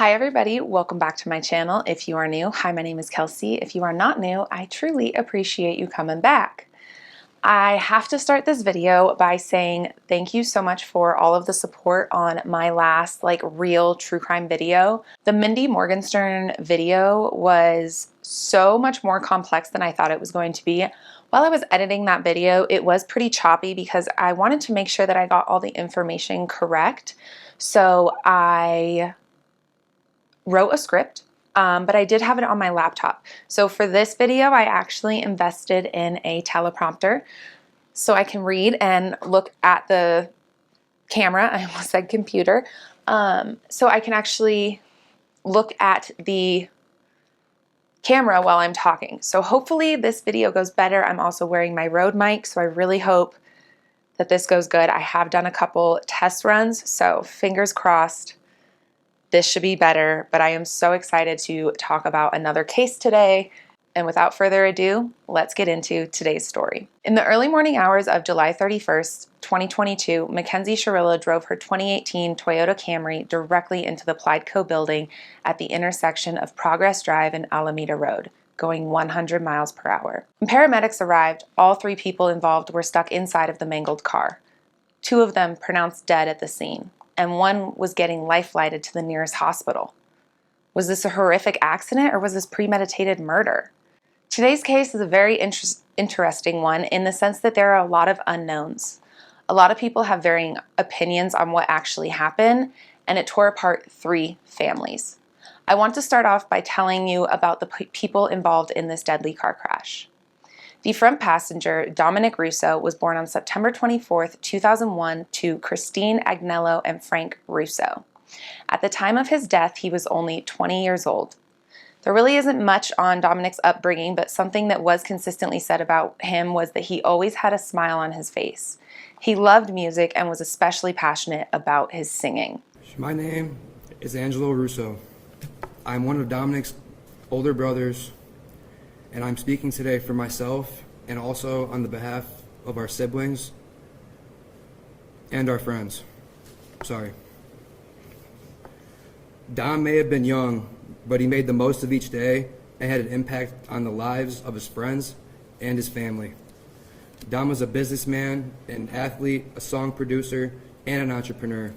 Hi everybody, welcome back to my channel. If you are new, hi, my name is Kelsey. If you are not new, I truly appreciate you coming back. I have to start this video by saying thank you so much for all of the support on my last real true crime video. The Mindy Morgenstern video was so much more complex than I thought it was going to be. While I was editing that video, it was pretty choppy because I wanted to make sure that I got all the information correct. So I wrote a script, but I did have it on my laptop. So for this video, I actually invested in a teleprompter so I can read and look at the camera. I almost said computer. So I can actually look at the camera while I'm talking. So hopefully this video goes better. I'm also wearing my Rode mic, so I really hope that this goes good. I have done a couple test runs, so fingers crossed. This should be better, but I am so excited to talk about another case today. And without further ado, let's get into today's story. In the early morning hours of July 31st, 2022, Mackenzie Shirilla drove her 2018 Toyota Camry directly into the Plideco building at the intersection of Progress Drive and Alameda Road, going 100 miles per hour. When paramedics arrived, all three people involved were stuck inside of the mangled car. Two of them pronounced dead at the scene, and one was getting life-flighted to the nearest hospital. Was this a horrific accident or was this premeditated murder? Today's case is a very interesting one in the sense that there are a lot of unknowns. A lot of people have varying opinions on what actually happened, and it tore apart three families. I want to start off by telling you about the people involved in this deadly car crash. The front passenger, Dominic Russo, was born on September 24th, 2001 to Christine Agnello and Frank Russo. At the time of his death, he was only 20 years old. There really isn't much on Dominic's upbringing, but something that was consistently said about him was that he always had a smile on his face. He loved music and was especially passionate about his singing. My name is Angelo Russo. I'm one of Dominic's older brothers, and I'm speaking today for myself and also on the behalf of our siblings and our friends. Sorry. Dom may have been young, but he made the most of each day and had an impact on the lives of his friends and his family. Dom was a businessman, an athlete, a song producer, and an entrepreneur.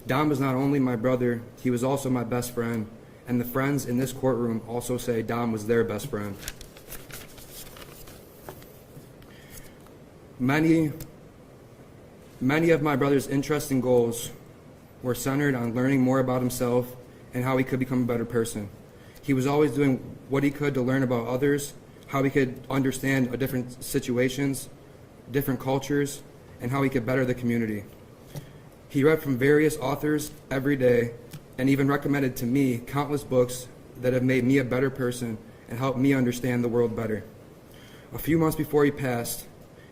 Dom was not only my brother, he was also my best friend, and the friends in this courtroom also say Dom was their best friend. Many of my brother's interests and goals were centered on learning more about himself and how he could become a better person. He was always doing what he could to learn about others, how he could understand different situations, different cultures, and how he could better the community. He read from various authors every day and even recommended to me countless books that have made me a better person and helped me understand the world better. A few months before he passed,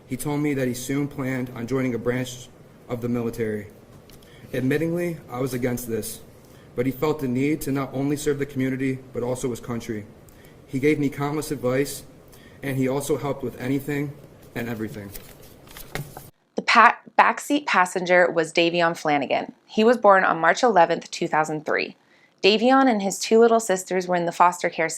he told me that he soon planned on joining a branch of the military. Admittingly, I was against this, but he felt the need to not only serve the community, but also his country. He gave me countless advice, and he also helped with anything and everything. The backseat passenger was Davion Flanagan. He was born on March 11th, 2003. Davion and his two little sisters were in the foster care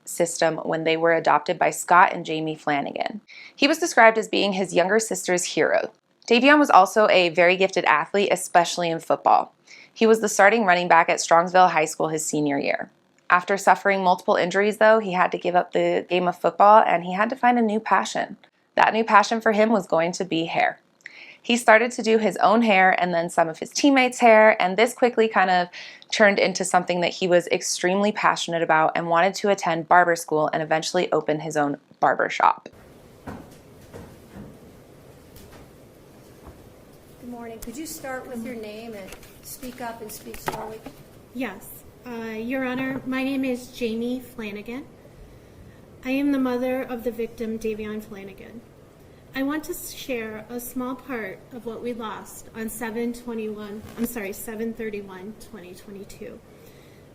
system when they were adopted by Scott and Jamie Flanagan. He was described as being his younger sister's hero. Davion was also a very gifted athlete, especially in football. He was the starting running back at Strongsville High School his senior year. After suffering multiple injuries, though, he had to give up the game of football and he had to find a new passion. That new passion for him was going to be hair. He started to do his own hair and then some of his teammates' hair, and this quickly kind of turned into something that he was extremely passionate about and wanted to attend barber school and eventually open his own barber shop. Good morning. Could you start with your name and speak up and speak slowly? Yes. Your Honor, my name is Jamie Flanagan. I am the mother of the victim, Davion Flanagan. I want to share a small part of what we lost on 7/31/2022.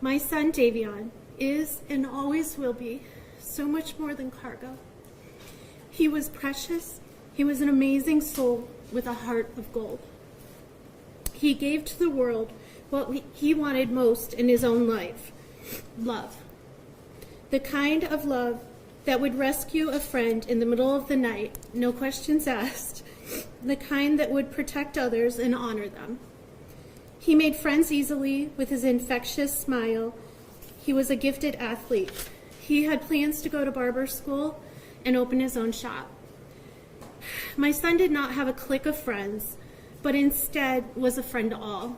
My son, Davion, is and always will be so much more than cargo. He was precious. He was an amazing soul with a heart of gold. He gave to the world what he wanted most in his own life: love. The kind of love that would rescue a friend in the middle of the night, no questions asked. The kind that would protect others and honor them. He made friends easily with his infectious smile. He was a gifted athlete. He had plans to go to barber school and open his own shop. My son did not have a clique of friends, but instead was a friend to all.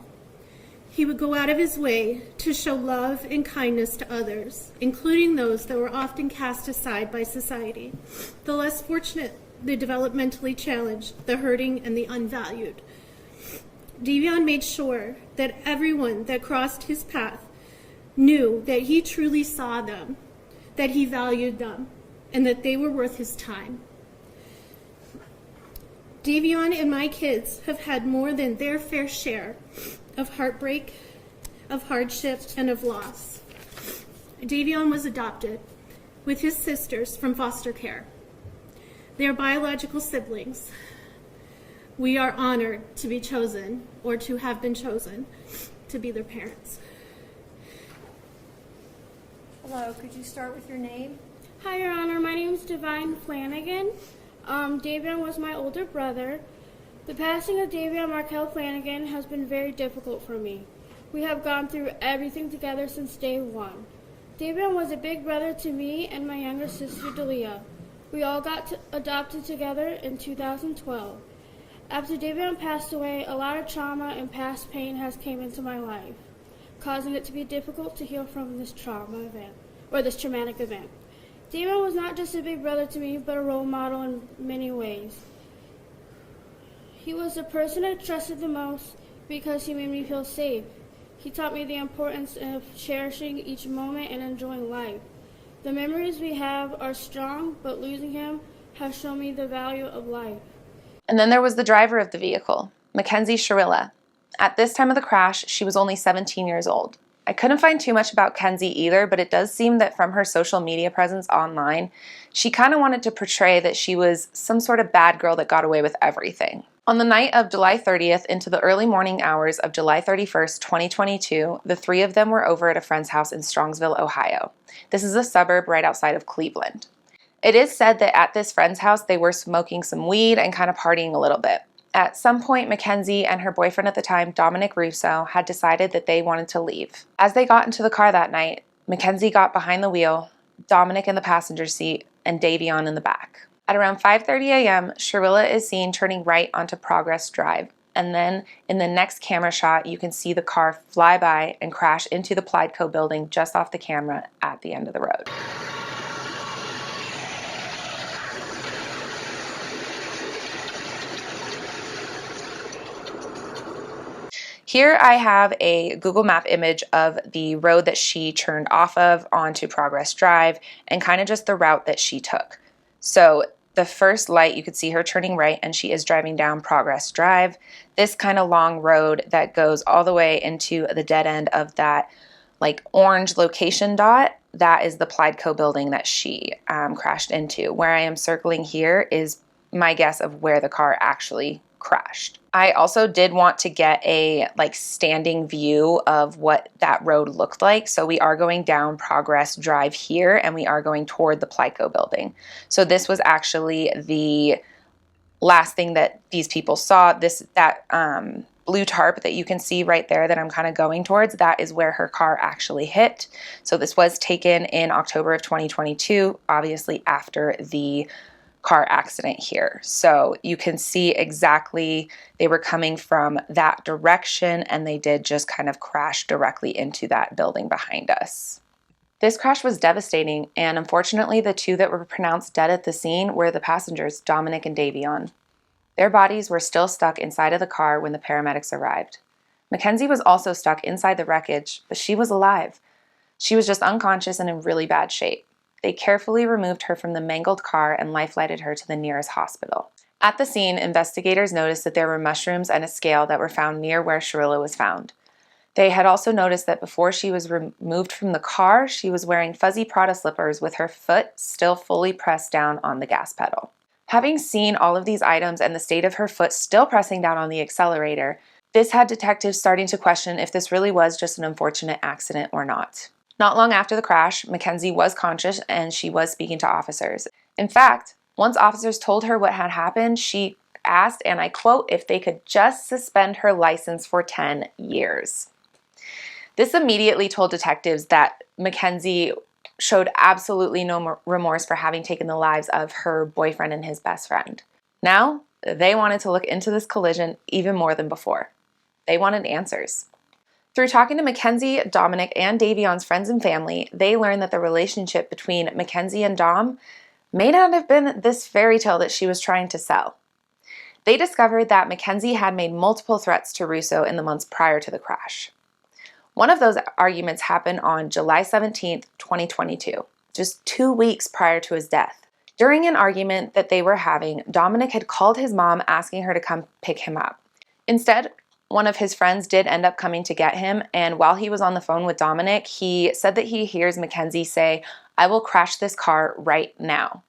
He would go out of his way to show love and kindness to others, including those that were often cast aside by society, the less fortunate, the developmentally challenged, the hurting, and the unvalued. Davion made sure that everyone that crossed his path knew that he truly saw them, that he valued them, and that they were worth his time. Davion and my kids have had more than their fair share of heartbreak, of hardship, and of loss. Davion was adopted with his sisters from foster care. They are biological siblings. We are honored to be chosen, or to have been chosen, to be their parents. Hello, could you start with your name? Hi, Your Honor. My name is Davion Flanagan. Davion was my older brother. The passing of Davion Markel Flanagan has been very difficult for me. We have gone through everything together since day one. Davion was a big brother to me and my younger sister, Delia. We all got adopted together in 2012. After Davion passed away, a lot of trauma and past pain has came into my life, causing it to be difficult to heal from this trauma event, or this traumatic event. Davion was not just a big brother to me, but a role model in many ways. He was the person I trusted the most because he made me feel safe. He taught me the importance of cherishing each moment and enjoying life. The memories we have are strong, but losing him has shown me the value of life. And then there was the driver of the vehicle, Mackenzie Shirilla. At this time of the crash, she was only 17 years old. I couldn't find too much about Kenzie either, but it does seem that from her social media presence online, she kind of wanted to portray that she was some sort of bad girl that got away with everything. On the night of July 30th into the early morning hours of July 31st, 2022, the three of them were over at a friend's house in Strongsville, Ohio. This is a suburb right outside of Cleveland. It is said that at this friend's house, they were smoking some weed and kind of partying a little bit. At some point, Mackenzie and her boyfriend at the time, Dominic Russo, had decided that they wanted to leave. As they got into the car that night, Mackenzie got behind the wheel, Dominic in the passenger seat, and Davion in the back. At around 5:30 a.m., Shirilla is seen turning right onto Progress Drive. And then in the next camera shot, you can see the car fly by and crash into the Plideco building just off the camera at the end of the road. Here I have a Google Map image of the road that she turned off of onto Progress Drive and kind of just the route that she took. So the first light, you could see her turning right and she is driving down Progress Drive. This kind of long road that goes all the way into the dead end of that like orange location dot, that is the Plideco building that she crashed into. Where I am circling here is my guess of where the car actually crashed. I also did want to get a like standing view of what that road looked like. So we are going down Progress Drive here and we are going toward the Plideco building. So this was actually the last thing that these people saw. That blue tarp that you can see right there that I'm kind of going towards, that is where her car actually hit. So this was taken in October of 2022, obviously after the car accident here. So you can see exactly they were coming from that direction and they did just kind of crash directly into that building behind us. This crash was devastating, and unfortunately the two that were pronounced dead at the scene were the passengers, Dominic and Davion. Their bodies were still stuck inside of the car when the paramedics arrived. Mackenzie was also stuck inside the wreckage, but she was alive. She was just unconscious and in really bad shape. They carefully removed her from the mangled car and life-flighted her to the nearest hospital. At the scene, investigators noticed that there were mushrooms and a scale that were found near where Shirilla was found. They had also noticed that before she was removed from the car, she was wearing fuzzy Prada slippers with her foot still fully pressed down on the gas pedal. Having seen all of these items and the state of her foot still pressing down on the accelerator, This had detectives starting to question if this really was just an unfortunate accident or not. Not long after the crash, Mackenzie was conscious and she was speaking to officers. In fact, once officers told her what had happened, she asked, and I quote, if they could just suspend her license for 10 years. This immediately told detectives that Mackenzie showed absolutely no remorse for having taken the lives of her boyfriend and his best friend. Now, they wanted to look into this collision even more than before. They wanted answers. Through talking to Mackenzie, Dominic, and Davion's friends and family, they learned that the relationship between Mackenzie and Dom may not have been this fairy tale that she was trying to sell. They discovered that Mackenzie had made multiple threats to Russo in the months prior to the crash. One of those arguments happened on July 17th, 2022, just 2 weeks prior to his death. During an argument that they were having, Dominic had called his mom asking her to come pick him up. Instead, one of his friends did end up coming to get him, and while he was on the phone with Dominic, he said that he hears Mackenzie say, "I will crash this car right now."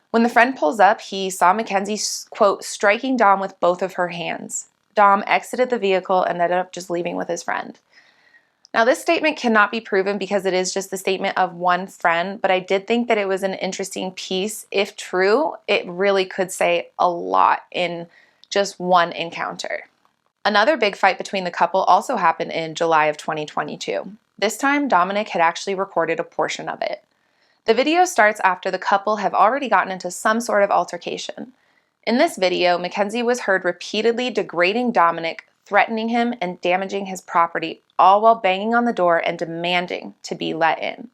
When the friend pulls up, he saw Mackenzie, quote, striking Dom with both of her hands. Dom exited the vehicle and ended up just leaving with his friend. Now, this statement cannot be proven because it is just the statement of one friend, but I did think that it was an interesting piece. If true, it really could say a lot in just one encounter. Another big fight between the couple also happened in July of 2022. This time, Dominic had actually recorded a portion of it. The video starts after the couple have already gotten into some sort of altercation. In this video, Mackenzie was heard repeatedly degrading Dominic, threatening him, and damaging his property, all while banging on the door and demanding to be let in.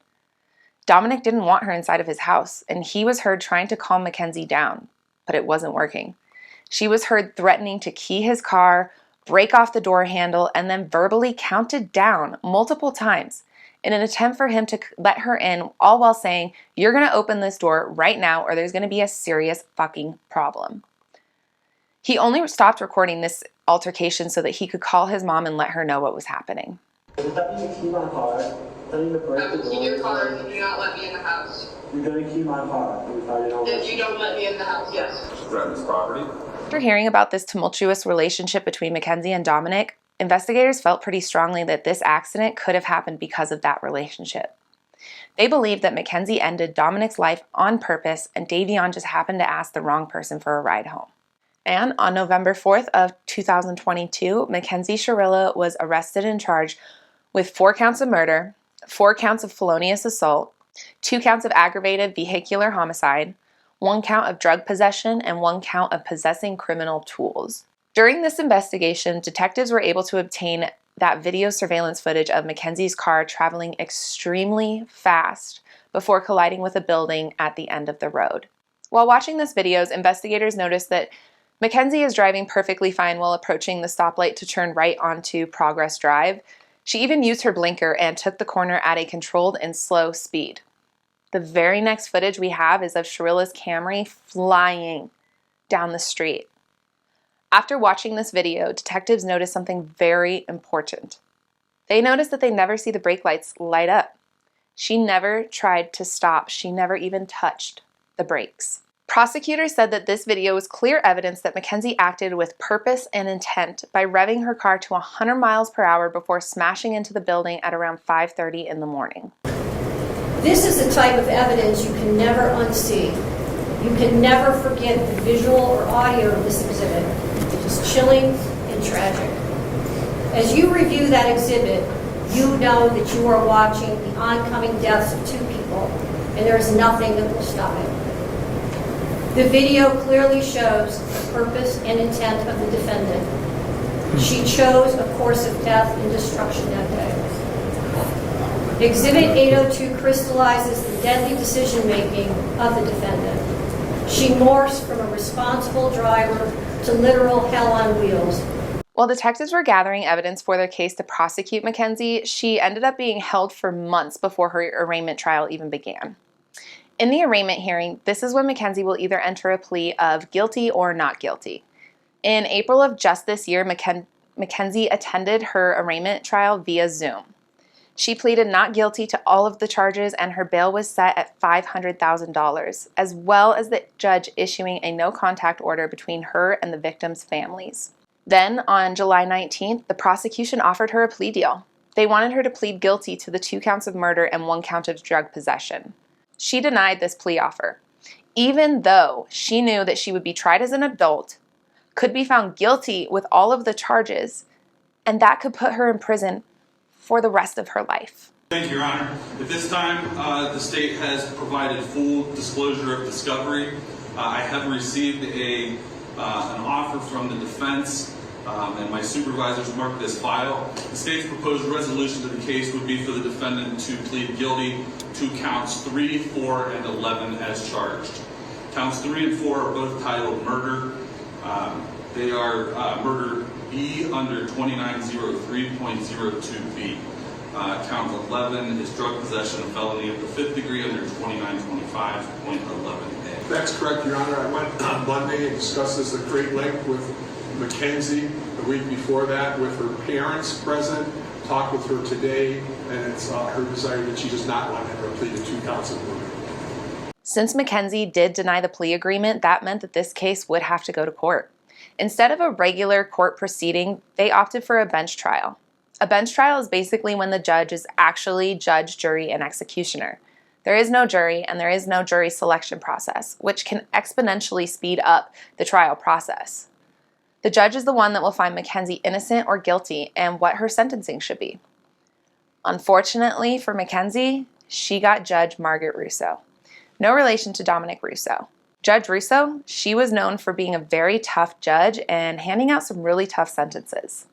Dominic didn't want her inside of his house, and he was heard trying to calm Mackenzie down, but it wasn't working. She was heard threatening to key his car, break off the door handle, and then verbally counted down multiple times in an attempt for him to let her in, all while saying, "You're going to open this door right now or there's going to be a serious fucking problem." He only stopped recording this altercation so that he could call his mom and let her know what was happening. You're telling me to key my car, telling me to break the door. Key your car and you do not let me in the house. You're going to key my car. If you don't let me in the house, yes. Threaten his property. After hearing about this tumultuous relationship between Mackenzie and Dominic, investigators felt pretty strongly that this accident could have happened because of that relationship. They believed that Mackenzie ended Dominic's life on purpose and Davion just happened to ask the wrong person for a ride home. And on November 4th of 2022, Mackenzie Shirilla was arrested and charged with 4 counts of murder, 4 counts of felonious assault, 2 counts of aggravated vehicular homicide, 1 count of drug possession, and 1 count of possessing criminal tools. During this investigation, detectives were able to obtain that video surveillance footage of Mackenzie's car traveling extremely fast before colliding with a building at the end of the road. While watching this videos, investigators noticed that Mackenzie is driving perfectly fine while approaching the stoplight to turn right onto Progress Drive. She even used her blinker and took the corner at a controlled and slow speed. The very next footage we have is of Shirilla's Camry flying down the street. After watching this video, detectives noticed something very important. They noticed that they never see the brake lights light up. She never tried to stop. She never even touched the brakes. Prosecutors said that this video was clear evidence that Mackenzie acted with purpose and intent by revving her car to 100 miles per hour before smashing into the building at around 5:30 in the morning. This is the type of evidence you can never unsee. You can never forget the visual or audio of this exhibit. It is chilling and tragic. As you review that exhibit, you know that you are watching the oncoming deaths of 2 people, and there is nothing that will stop it. The video clearly shows the purpose and intent of the defendant. She chose a course of death and destruction that day. Exhibit 802 crystallizes the deadly decision-making of the defendant. She morphs from a responsible driver to literal hell on wheels. While detectives were gathering evidence for their case to prosecute Mackenzie, she ended up being held for months before her arraignment trial even began. In the arraignment hearing, this is when Mackenzie will either enter a plea of guilty or not guilty. In April of just this year, Mackenzie attended her arraignment trial via Zoom. She pleaded not guilty to all of the charges and her bail was set at $500,000, as well as the judge issuing a no-contact order between her and the victims' families. Then on July 19th, the prosecution offered her a plea deal. They wanted her to plead guilty to the 2 counts of murder and 1 count of drug possession. She denied this plea offer, even though she knew that she would be tried as an adult, could be found guilty with all of the charges, and that could put her in prison for the rest of her life. Thank you, Your Honor. At this time, the state has provided full disclosure of discovery. I have received an offer from the defense, and my supervisors marked this file. The state's proposed resolution to the case would be for the defendant to plead guilty to counts 3, 4, and 11 as charged. Counts 3 and 4 are both titled murder. They are murder B under 2903.02B. Count 11 is drug possession of felony of the 5th degree under 2925.11A. That's correct, Your Honor. I went on Monday and discussed this at great length with Mackenzie the week before that, with her parents present, talked with her today, and it's her desire that she does not want her to plead to 2 counts of murder. Since Mackenzie did deny the plea agreement, that meant that this case would have to go to court. Instead of a regular court proceeding, they opted for a bench trial. A bench trial is basically when the judge is actually judge, jury, and executioner. There is no jury, and there is no jury selection process, which can exponentially speed up the trial process. The judge is the one that will find Mackenzie innocent or guilty and what her sentencing should be. Unfortunately for Mackenzie, she got Judge Margaret Russo. No relation to Dominic Russo. Judge Russo, she was known for being a very tough judge and handing out some really tough sentences.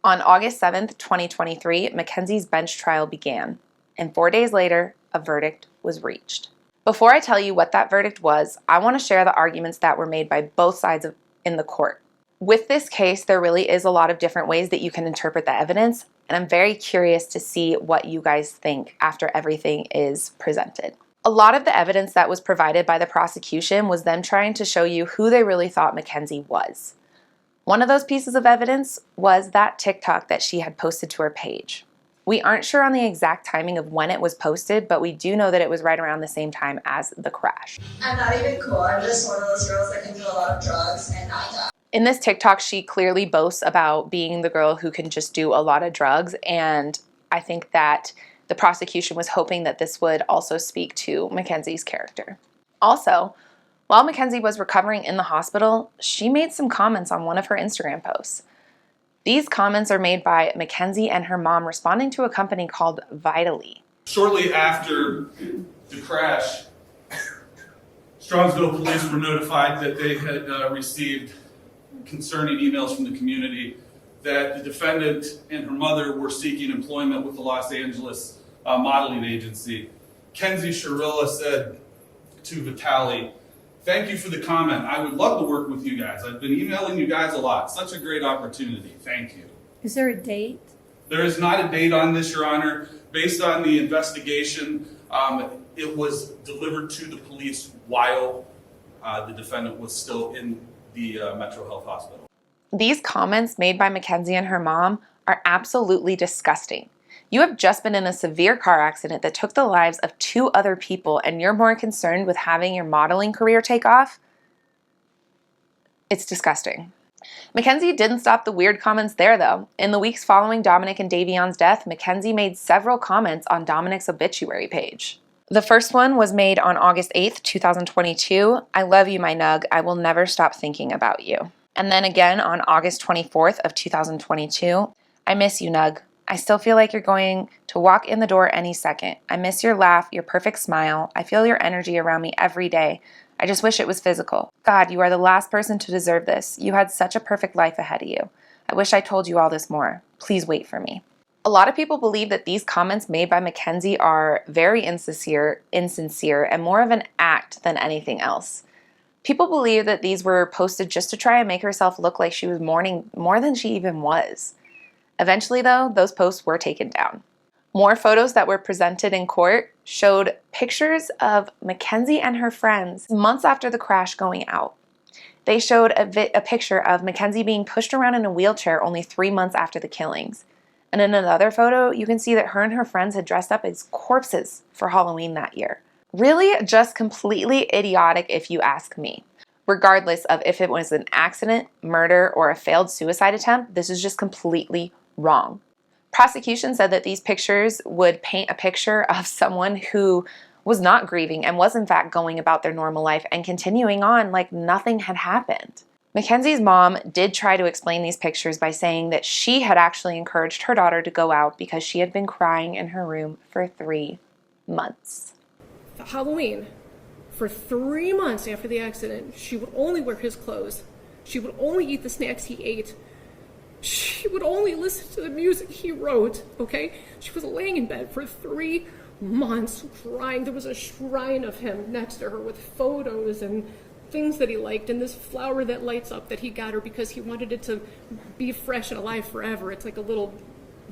On August 7th, 2023, Mackenzie's bench trial began, and 4 days later, a verdict was reached. Before I tell you what that verdict was, I want to share the arguments that were made by both sides in the court. With this case, there really is a lot of different ways that you can interpret the evidence, and I'm very curious to see what you guys think after everything is presented. A lot of the evidence that was provided by the prosecution was them trying to show you who they really thought Mackenzie was. One of those pieces of evidence was that TikTok that she had posted to her page. We aren't sure on the exact timing of when it was posted, but we do know that it was right around the same time as the crash. I'm not even cool. I'm just one of those girls that can do a lot of drugs and not die. In this TikTok, she clearly boasts about being the girl who can just do a lot of drugs, and I think that the prosecution was hoping that this would also speak to Mackenzie's character. Also, while Mackenzie was recovering in the hospital, she made some comments on one of her Instagram posts. These comments are made by Mackenzie and her mom responding to a company called Vitally. Shortly after the crash, Strongsville police were notified that they had received concerning emails from the community that the defendant and her mother were seeking employment with the Los Angeles modeling agency. Mackenzie Shirilla said to Vitally, "Thank you for the comment. I would love to work with you guys. I've been emailing you guys a lot. Such a great opportunity. Thank you." Is there a date? There is not a date on this, Your Honor. Based on the investigation, it was delivered to the police while the defendant was still in the Metro Health Hospital. These comments made by Mackenzie and her mom are absolutely disgusting. You have just been in a severe car accident that took the lives of 2 other people, and you're more concerned with having your modeling career take off? It's disgusting. Mackenzie didn't stop the weird comments there, though. In the weeks following Dominic and Davion's death, Mackenzie made several comments on Dominic's obituary page. The first one was made on August 8th, 2022. "I love you, my nug. I will never stop thinking about you." And then again on August 24th of 2022, "I miss you, nug. I still feel like you're going to walk in the door any second. I miss your laugh, your perfect smile. I feel your energy around me every day. I just wish it was physical. God, you are the last person to deserve this. You had such a perfect life ahead of you. I wish I told you all this more. Please wait for me." A lot of people believe that these comments made by Mackenzie are very insincere, and more of an act than anything else. People believe that these were posted just to try and make herself look like she was mourning more than she even was. Eventually, though, those posts were taken down. More photos that were presented in court showed pictures of Mackenzie and her friends months after the crash going out. They showed a picture of Mackenzie being pushed around in a wheelchair only 3 months after the killings. And in another photo, you can see that her and her friends had dressed up as corpses for Halloween that year. Really just completely idiotic if you ask me. Regardless of if it was an accident, murder, or a failed suicide attempt, this is just completely wrong. Prosecution said that these pictures would paint a picture of someone who was not grieving and was in fact going about their normal life and continuing on like nothing had happened. Mackenzie's mom did try to explain these pictures by saying that she had actually encouraged her daughter to go out because she had been crying in her room for 3 months. Halloween, for 3 months after the accident, she would only wear his clothes. She would only eat the snacks he ate. She would only listen to the music he wrote, okay? She was laying in bed for 3 months crying. There was a shrine of him next to her with photos and things that he liked, and this flower that lights up that he got her because he wanted it to be fresh and alive forever. It's like a little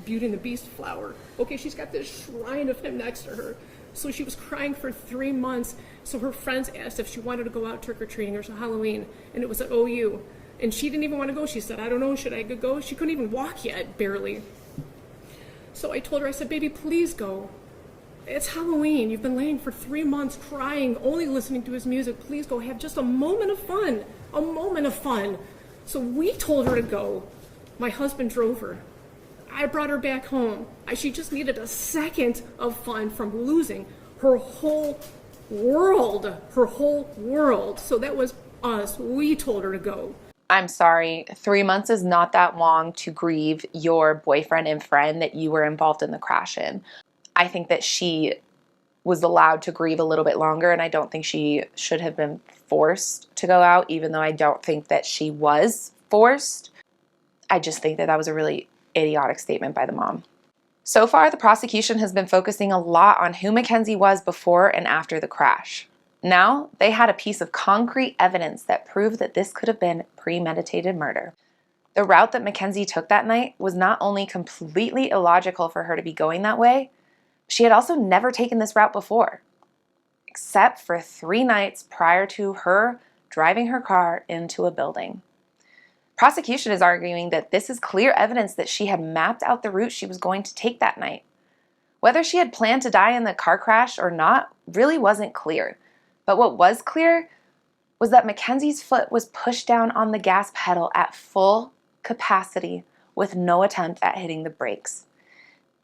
Beauty and the Beast flower. Okay, she's got this shrine of him next to her. So she was crying for 3 months. So her friends asked if she wanted to go out trick-or-treating or Halloween, and it was at OU. And she didn't even want to go. She said, I don't know, should I go? She couldn't even walk yet, barely. So I told her, I said, baby, please go. It's Halloween. You've been laying for 3 months crying, only listening to his music. Please go have just a moment of fun. A moment of fun. So we told her to go. My husband drove her. I brought her back home. She just needed a second of fun from losing her whole world. Her whole world. So that was us. We told her to go. I'm sorry, 3 months is not that long to grieve your boyfriend and friend that you were involved in the crash in. I think that she was allowed to grieve a little bit longer, and I don't think she should have been forced to go out, even though I don't think that she was forced. I just think that that was a really idiotic statement by the mom. So far, the prosecution has been focusing a lot on who Mackenzie was before and after the crash. Now, they had a piece of concrete evidence that proved that this could have been premeditated murder. The route that Mackenzie took that night was not only completely illogical for her to be going that way, she had also never taken this route before, except for 3 nights prior to her driving her car into a building. Prosecution is arguing that this is clear evidence that she had mapped out the route she was going to take that night. Whether she had planned to die in the car crash or not really wasn't clear. But what was clear was that Mackenzie's foot was pushed down on the gas pedal at full capacity with no attempt at hitting the brakes.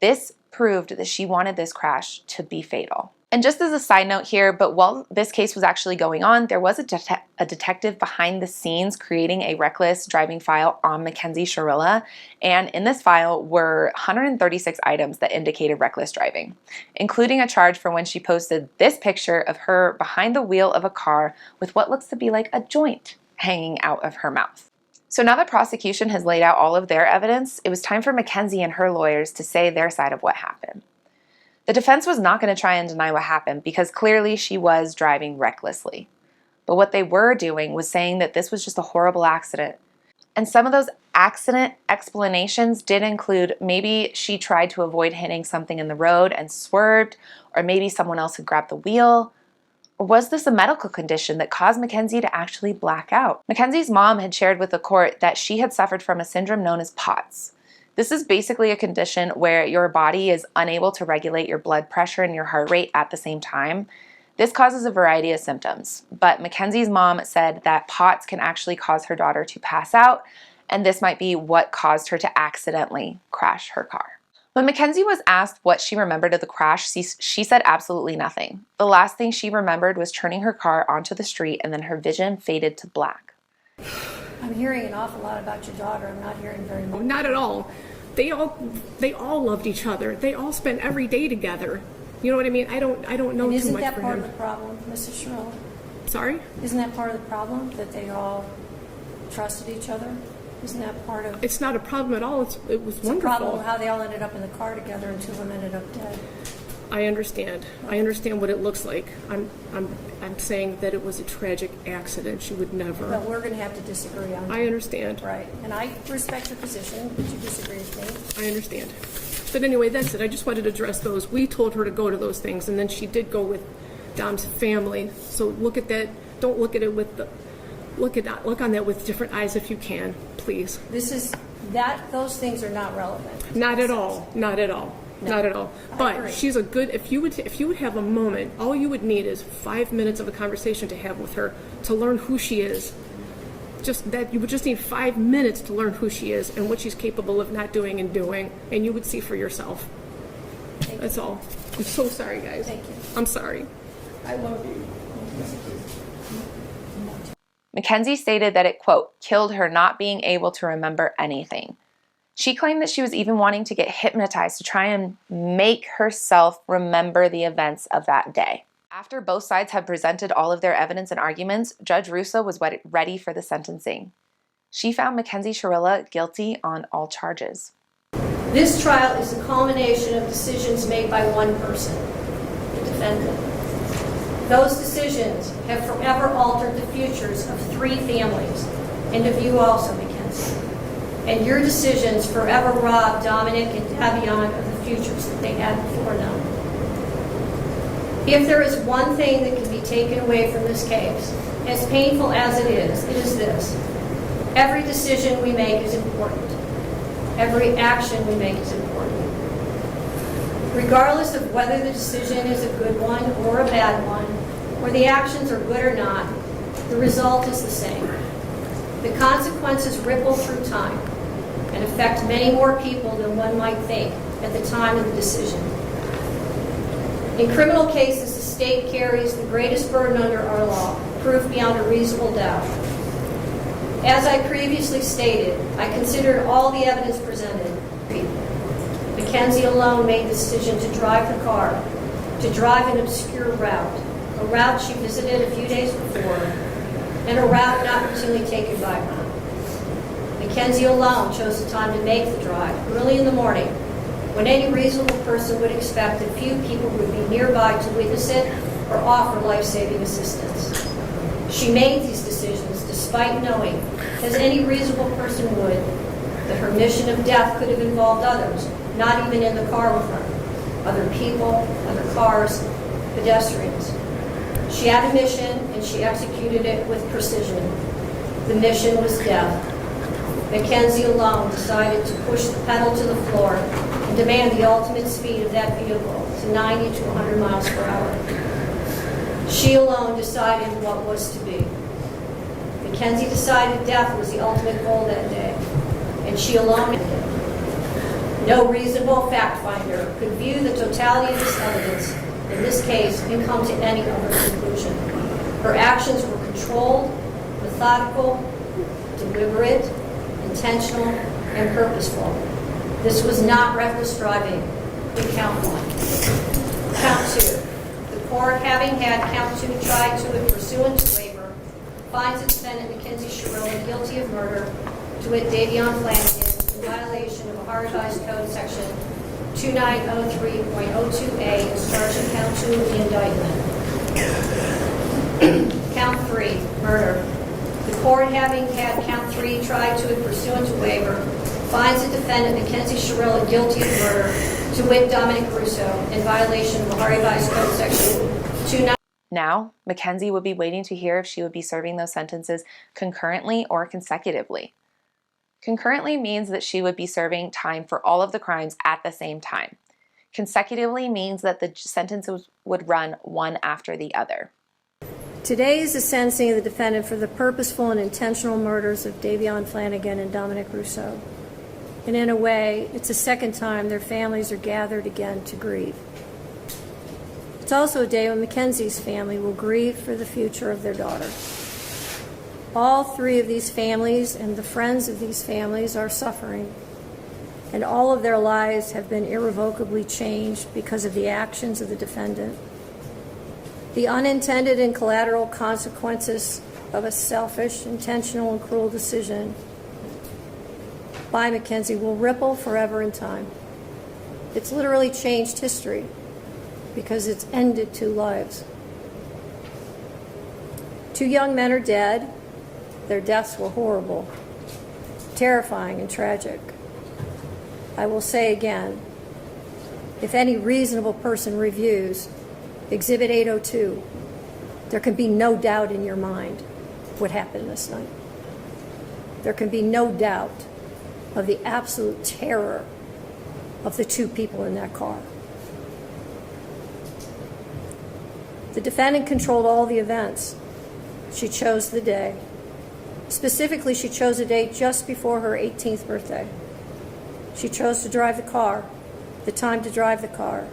This proved that she wanted this crash to be fatal. And just as a side note here, but while this case was actually going on, there was a detective behind the scenes creating a reckless driving file on Mackenzie Shirilla, and in this file were 136 items that indicated reckless driving, including a charge for when she posted this picture of her behind the wheel of a car with what looks to be like a joint hanging out of her mouth. So now that prosecution has laid out all of their evidence, it was time for Mackenzie and her lawyers to say their side of what happened. The defense was not going to try and deny what happened because clearly she was driving recklessly. But what they were doing was saying that this was just a horrible accident. And some of those accident explanations did include maybe she tried to avoid hitting something in the road and swerved, or maybe someone else had grabbed the wheel. Or was this a medical condition that caused Mackenzie to actually black out? Mackenzie's mom had shared with the court that she had suffered from a syndrome known as POTS. This is basically a condition where your body is unable to regulate your blood pressure and your heart rate at the same time. This causes a variety of symptoms, but Mackenzie's mom said that POTS can actually cause her daughter to pass out, and this might be what caused her to accidentally crash her car. When Mackenzie was asked what she remembered of the crash, she said absolutely nothing. The last thing she remembered was turning her car onto the street, and then her vision faded to black. I'm hearing an awful lot about your daughter. I'm not hearing very much. Not at all. They all loved each other. They all spent every day together. You know what I mean? I don't know too much for him. Isn't that part of the problem, Mrs. Shirilla? Sorry? Isn't that part of the problem, that they all trusted each other? Isn't that part of... It's not a problem at all. It was wonderful. It's a problem how they all ended up in the car together and 2 of them ended up dead. I understand. I understand what it looks like. I'm saying that it was a tragic accident. She would never... But we're going to have to disagree on that. I understand. Right. And I respect your position, but you disagree with me. I understand. But anyway, that's it. I just wanted to address those. We told her to go to those things, and then she did go with Dom's family. So look at that. Don't look at it with the... Look on that with different eyes if you can, please. Those things are not relevant. Not at all. Not at all. Not at all. I But agree. she's a good, if you would have a moment, all you would need is 5 minutes of a conversation to have with her to learn who she is. Just that, you would just need 5 minutes to learn who she is and what she's capable of not doing and doing, and you would see for yourself. That's all. I'm so sorry, guys. Thank you. I'm sorry. I love you. Mackenzie stated that it, quote, killed her not being able to remember anything. She claimed that she was even wanting to get hypnotized to try and make herself remember the events of that day. After both sides had presented all of their evidence and arguments, Judge Russo was ready for the sentencing. She found Mackenzie Shirilla guilty on all charges. This trial is a culmination of decisions made by one person, the defendant. Those decisions have forever altered the futures of 3 families, and of you also, Mackenzie. And your decisions forever robbed Dominic and Davion of the futures that they had before them. If there is one thing that can be taken away from this case, as painful as it is this. Every decision we make is important. Every action we make is important. Regardless of whether the decision is a good one or a bad one, or the actions are good or not, the result is the same. The consequences ripple through time and affect many more people than one might think at the time of the decision. In criminal cases, the state carries the greatest burden under our law, proof beyond a reasonable doubt. As I previously stated, I considered all the evidence presented. Mackenzie alone made the decision to drive the car, to drive an obscure route, a route she visited a few days before, and a route not routinely taken by her. Mackenzie alone chose the time to make the drive, early in the morning, when any reasonable person would expect that few people would be nearby to witness it or offer life-saving assistance. She made these decisions despite knowing, as any reasonable person would, that her mission of death could have involved others, not even in the car with her, other people, other cars, pedestrians. She had a mission, and she executed it with precision. The mission was death. Mackenzie alone decided to push the pedal to the floor and demand the ultimate speed of that vehicle to 90 to 100 miles per hour. She alone decided what was to be. Mackenzie decided death was the ultimate goal that day, and she alone did it. No reasonable fact finder could view the totality of this evidence in this case and come to any other conclusion. Her actions were controlled, methodical, deliberate, intentional, and purposeful. This was not reckless driving in count 1. Count 2. The court, having had count 2 tried to it pursuant to waiver, finds the defendant Mackenzie Shirilla guilty of murder, to wit Davion Flanagan, in violation of Ohio Revised Code section 2903.02a, as charged in count 2 of the indictment. Count 3, murder. The court, having had count 3 tried to it pursuant to waiver, finds the defendant Mackenzie Shirilla guilty of murder, to wit Dominic Russo, in violation of Ohio Revised Code section 29. Now, Mackenzie would be waiting to hear if she would be serving those sentences concurrently or consecutively. Concurrently means that she would be serving time for all of the crimes at the same time. Consecutively means that the sentences would run one after the other. Today is the sentencing of the defendant for the purposeful and intentional murders of Davion Flanagan and Dominic Russo. And in a way, it's the second time their families are gathered again to grieve. It's also a day when Mackenzie's family will grieve for the future of their daughter. All 3 of these families and the friends of these families are suffering, and all of their lives have been irrevocably changed because of the actions of the defendant. The unintended and collateral consequences of a selfish, intentional, and cruel decision by Mackenzie will ripple forever in time. It's literally changed history because it's ended 2 lives. 2 young men are dead. Their deaths were horrible, terrifying, and tragic. I will say again, if any reasonable person reviews Exhibit 802, there can be no doubt in your mind what happened this night. There can be no doubt of the absolute terror of the two people in that car. The defendant controlled all the events. She chose the day. Specifically, she chose a date just before her 18th birthday. She chose to drive the car, the time to drive the car.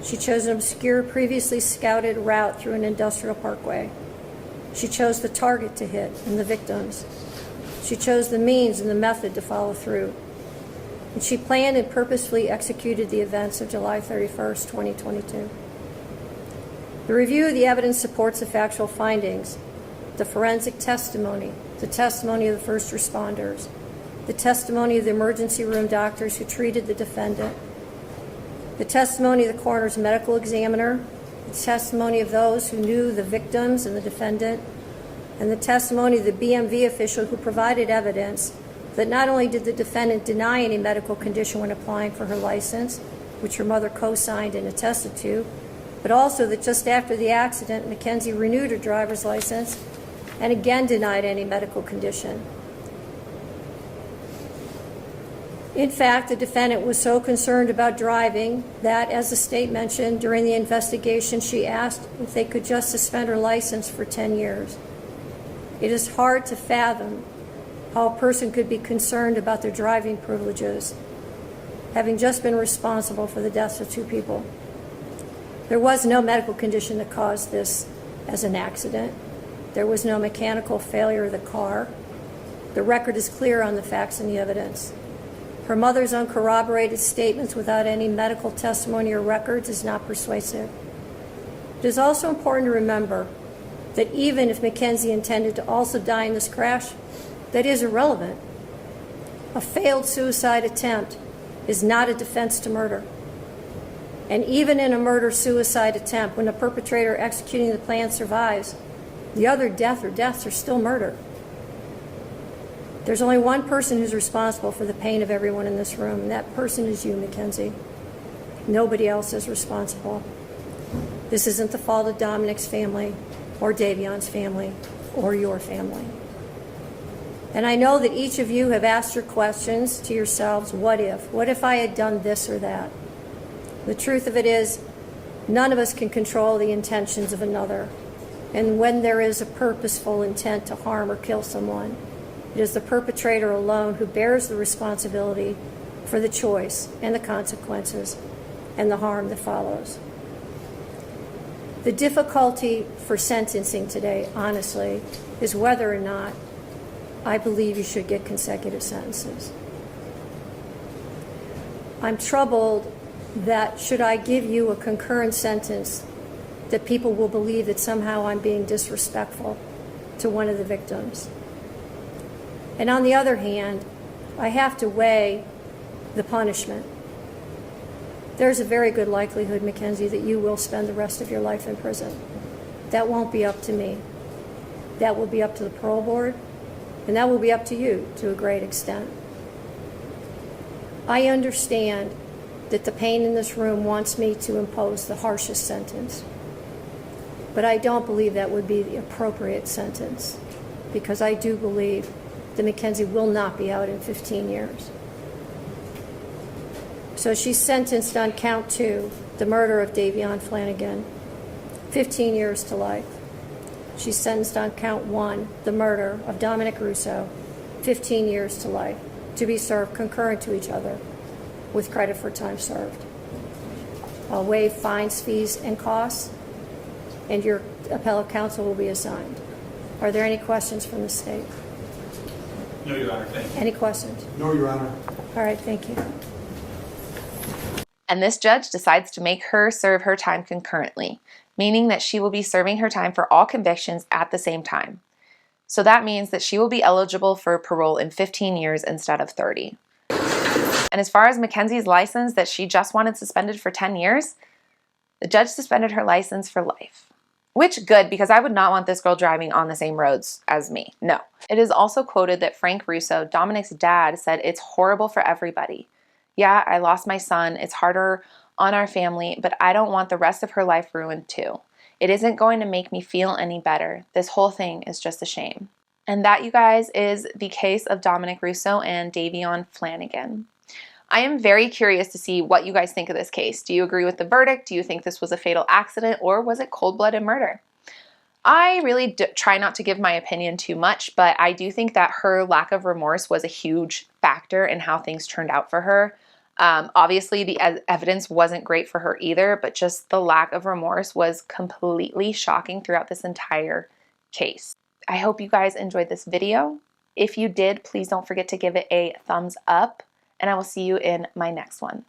She chose an obscure, previously scouted route through an industrial parkway. She chose the target to hit and the victims. She chose the means and the method to follow through. And she planned and purposefully executed the events of July 31st, 2022. The review of the evidence supports the factual findings, the forensic testimony, the testimony of the first responders, the testimony of the emergency room doctors who treated the defendant, the testimony of the coroner's medical examiner, the testimony of those who knew the victims and the defendant, and the testimony of the BMV official who provided evidence that not only did the defendant deny any medical condition when applying for her license, which her mother co-signed and attested to, but also that just after the accident, Mackenzie renewed her driver's license and again denied any medical condition. In fact, the defendant was so concerned about driving that, as the state mentioned, during the investigation, she asked if they could just suspend her license for 10 years. It is hard to fathom how a person could be concerned about their driving privileges, having just been responsible for the deaths of two people. There was no medical condition that caused this as an accident. There was no mechanical failure of the car. The record is clear on the facts and the evidence. Her mother's uncorroborated statements without any medical testimony or records is not persuasive. It is also important to remember that even if Mackenzie intended to also die in this crash, that is irrelevant. A failed suicide attempt is not a defense to murder. And even in a murder-suicide attempt, when the perpetrator executing the plan survives, the other death or deaths are still murder. There's only one person who's responsible for the pain of everyone in this room, and that person is you, Mackenzie. Nobody else is responsible. This isn't the fault of Dominic's family, or Davion's family, or your family. And I know that each of you have asked your questions to yourselves, what if? What if I had done this or that? The truth of it is, none of us can control the intentions of another. And when there is a purposeful intent to harm or kill someone, it is the perpetrator alone who bears the responsibility for the choice and the consequences and the harm that follows. The difficulty for sentencing today, honestly, is whether or not I believe you should get consecutive sentences. I'm troubled that should I give you a concurrent sentence, that people will believe that somehow I'm being disrespectful to one of the victims. And on the other hand, I have to weigh the punishment. There's a very good likelihood, Mackenzie, that you will spend the rest of your life in prison. That won't be up to me. That will be up to the parole board, and that will be up to you to a great extent. I understand that the pain in this room wants me to impose the harshest sentence, but I don't believe that would be the appropriate sentence, because I do believe that Mackenzie will not be out in 15 years. So she's sentenced on count 2, the murder of Davion Flanagan, 15 years to life. She's sentenced on count 1, the murder of Dominic Russo, 15 years to life, to be served concurrent to each other with credit for time served. I'll waive fines, fees, and costs, and your appellate counsel will be assigned. Are there any questions from the state? No, Your Honor, thank you. Any questions? No, Your Honor. All right, thank you. And this judge decides to make her serve her time concurrently, meaning that she will be serving her time for all convictions at the same time. So that means that she will be eligible for parole in 15 years instead of 30. And as far as Mackenzie's license that she just wanted suspended for 10 years, the judge suspended her license for life. Which, good, because I would not want this girl driving on the same roads as me. No. It is also quoted that Frank Russo, Dominic's dad, said, "It's horrible for everybody. Yeah, I lost my son. It's harder on our family, but I don't want the rest of her life ruined too. It isn't going to make me feel any better. This whole thing is just a shame." And that, you guys, is the case of Dominic Russo and Davion Flanagan. I am very curious to see what you guys think of this case. Do you agree with the verdict? Do you think this was a fatal accident, or was it cold-blooded murder? I really try not to give my opinion too much, but I do think that her lack of remorse was a huge factor in how things turned out for her. Obviously, the evidence wasn't great for her either, but just the lack of remorse was completely shocking throughout this entire case. I hope you guys enjoyed this video. If you did, please don't forget to give it a thumbs up, and I will see you in my next one.